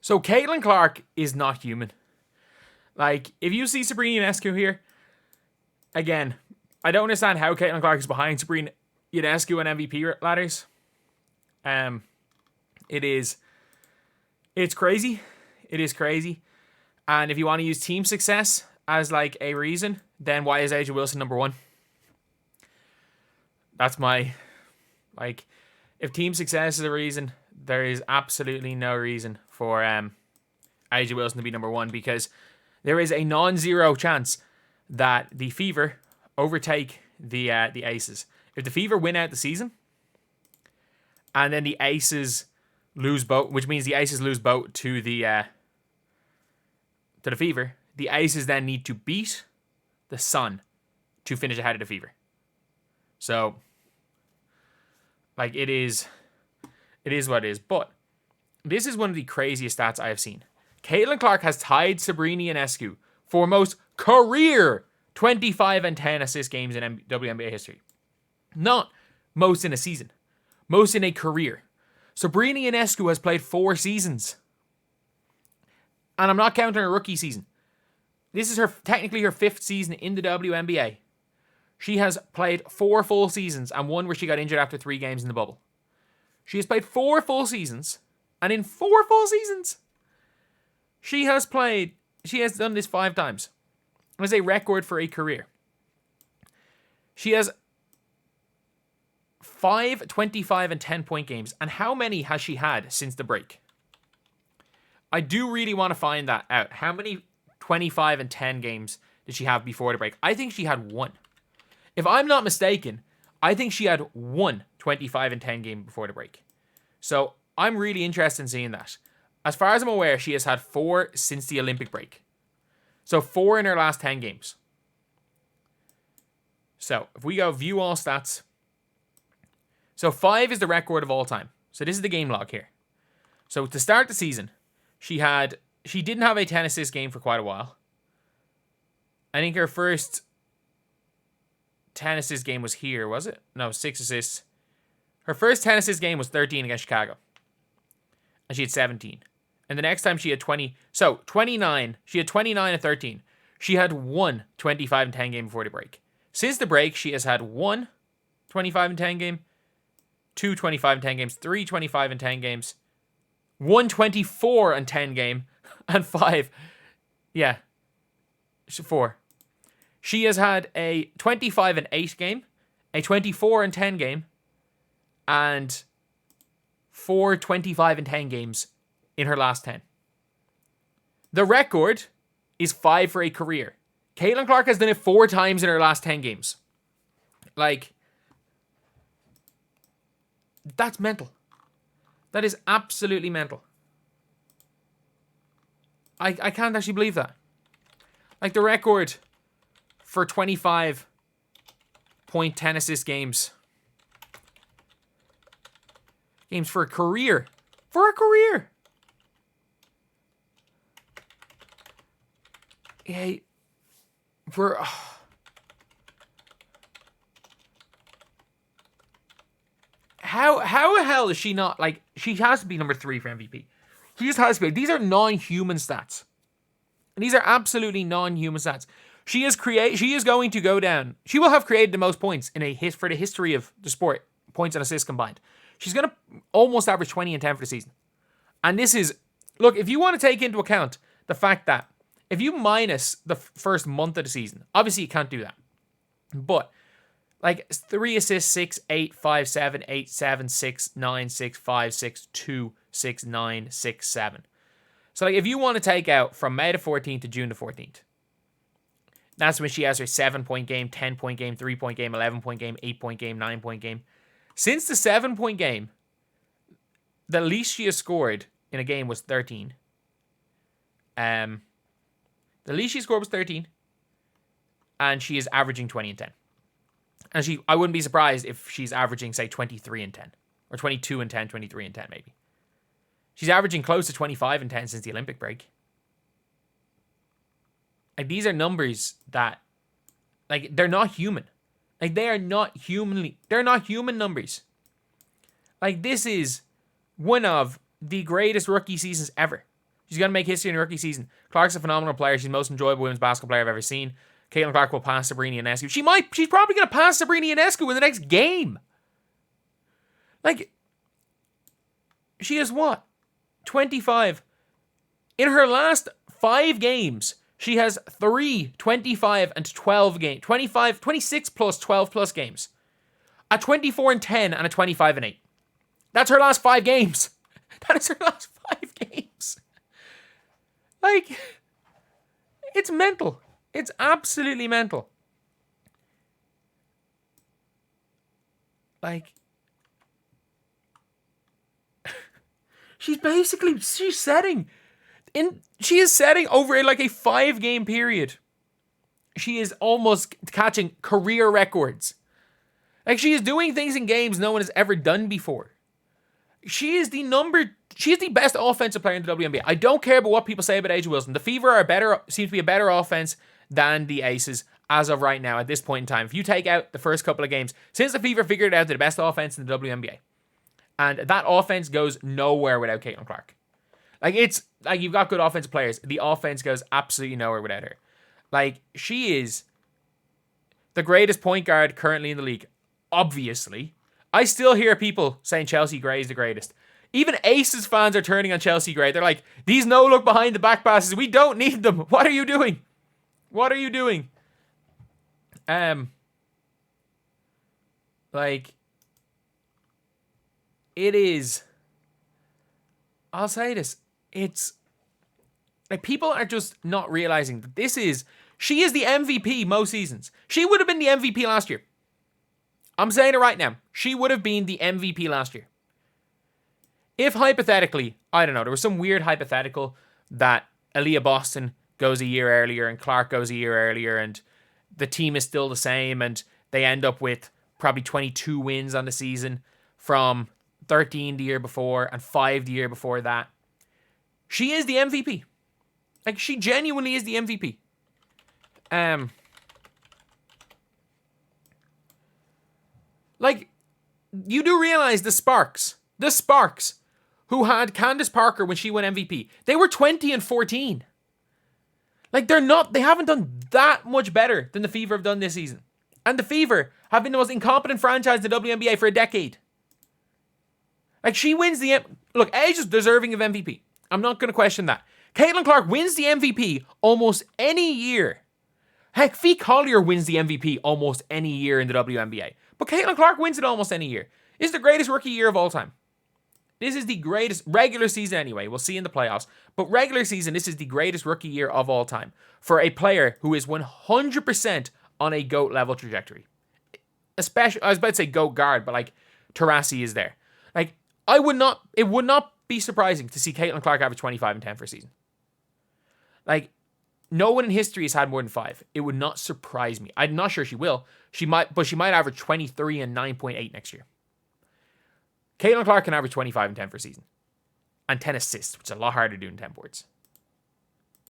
So Caitlin Clark is not human. Like, if you see Sabrina Ionescu here, again, I don't understand how Caitlin Clark is behind Sabrina Ionescu on MVP ladders. It's crazy. It is crazy. And if you want to use team success as like a reason, then why is A'ja Wilson number one? That's my, like, if team success is a reason, there is absolutely no reason for A'ja Wilson to be number one, because there is a non-zero chance that the Fever overtake the Aces. If the Fever win out the season, and then the Aces lose both, which means the Aces lose both to the Fever, the Aces then need to beat the Sun to finish ahead of the Fever. So, like, it is what it is. But this is one of the craziest stats I have seen. Caitlin Clark has tied Sabrina Ionescu for most career 25 and 10 assist games in WNBA history. Not most in a season. Most in a career. Sabrina Ionescu has played 4 seasons. And I'm not counting her rookie season. This is technically her 5th season in the WNBA. She has played 4 full seasons and one where she got injured after 3 games in the bubble. She has played 4 full seasons. And in 4 full seasons, she has done this 5 times. It was a record for a career. She has 5 25 and 10 point games. And how many has she had since the break? I do really want to find that out. How many 25 and 10 games did she have before the break? I think she had 1. If I'm not mistaken, I think she had 1 25 and 10 game before the break. So I'm really interested in seeing that. As far as I'm aware, she has had 4 since the Olympic break. So 4 in her last 10 games. So if we go view all stats. So 5 is the record of all time. So this is the game log here. So to start the season, she didn't have a 10 assist game for quite a while. I think her first 10 assist game was here, was it? No, 6 assists. Her first 10 assist game was 13 against Chicago. And she had 17. And the next time she had 20. So 29. She had 29 and 13. She had 1 25 and 10 game before the break. Since the break, she has had 1 25 and 10 game, 2 25 and 10 games, 3 25 and 10 games, 1 24 and 10 game, and 5. Yeah. 4. She has had a 25 and 8 game, a 24 and 10 game, and 4 25 and 10 games in her last 10. The record is 5 for a career. Caitlin Clark has done it 4 times in her last 10 games. Like, that's mental. That is absolutely mental. I can't actually believe that. Like, the record for 25 point 10 assist games for a career. For a career. Yeah. For... How the hell is she not, like, she has to be number 3 for MVP. She just has to be. These are non-human stats. And these are absolutely non-human stats. She is going to go down. She will have created the most points for the history of the sport, points and assists combined. She's going to almost average 20 and 10 for the season. And this is, look, if you want to take into account the fact that if you minus the first month of the season, obviously you can't do that. But like 3 assists, 6, 8, 5, 7, 8, 7, 6, 9, 6, 5, 6, 2, 6, 9, 6, 7. So like if you want to take out from May the 14th to June the 14th, that's when she has her 7-point game, 10-point game, 3-point game, 11-point game, 8-point game, 9-point game. Since the 7-point game, the least she has scored in a game was 13. The least she scored was 13. And she is averaging 20 and 10. And I wouldn't be surprised if she's averaging, say, 23 and 10. Or 22 and 10, 23 and 10 maybe. She's averaging close to 25 and 10 since the Olympic break. Like, these are numbers that, like, they're not human. Like, they're not human numbers. Like, this is one of the greatest rookie seasons ever. She's going to make history in her rookie season. Clark's a phenomenal player. She's the most enjoyable women's basketball player I've ever seen. Caitlin Clark will pass Sabrina Ionescu. She's probably going to pass Sabrina Ionescu in the next game. Like, she is what? 25. In her last 5 games, she has 3, 25, and 12 games. 26 plus 12 plus games. A 24 and 10 and a 25 and 8. That's her last 5 games. That is her last 5 games. Like, it's mental. It's absolutely mental. Like, she is setting over like a 5-game period. She is almost catching career records. Like, she is doing things in games no one has ever done before. She is the best offensive player in the WNBA. I don't care about what people say about A'ja Wilson. The Fever seem to be a better offense than the Aces as of right now at this point in time. If you take out the first couple of games, since the Fever figured out they're the best offense in the WNBA. And that offense goes nowhere without Caitlin Clark. Like, it's like you've got good offensive players. The offense goes absolutely nowhere without her. Like, she is the greatest point guard currently in the league. Obviously. I still hear people saying Chelsea Gray is the greatest. Even Aces fans are turning on Chelsea Gray. They're like, these no-look behind the back passes, we don't need them. What are you doing? What are you doing? Like, it is... I'll say this. It's... Like, people are just not realizing that she is the MVP most seasons. She would have been the MVP last year. I'm saying it right now. She would have been the MVP last year. If hypothetically, I don't know, there was some weird hypothetical that Aaliyah Boston goes a year earlier and Clark goes a year earlier and the team is still the same and they end up with probably 22 wins on the season from 13 the year before and 5 the year before that. She is the MVP. Like, she genuinely is the MVP. Like, you do realize the Sparks, who had Candace Parker when she won MVP, they were 20 and 14. Like, they haven't done that much better than the Fever have done this season. And the Fever have been the most incompetent franchise in the WNBA for a decade. Like, she wins look, Age is deserving of MVP. I'm not going to question that. Caitlin Clark wins the MVP almost any year. Heck, Fee Collier wins the MVP almost any year in the WNBA. But Caitlin Clark wins it almost any year. This is the greatest rookie year of all time. This is the greatest regular season anyway. We'll see in the playoffs. But regular season, this is the greatest rookie year of all time for a player who is 100% on a GOAT level trajectory. Especially, I was about to say GOAT guard, but like Taurasi is there. Like, it would not be surprising to see Caitlin Clark average 25 and 10 for a season. Like, no one in history has had more than 5. It would not surprise me. I'm not sure she will. She might average 23 and 9.8 next year. Caitlin Clark can average 25 and 10 for a season. And 10 assists, which is a lot harder to do in 10 boards.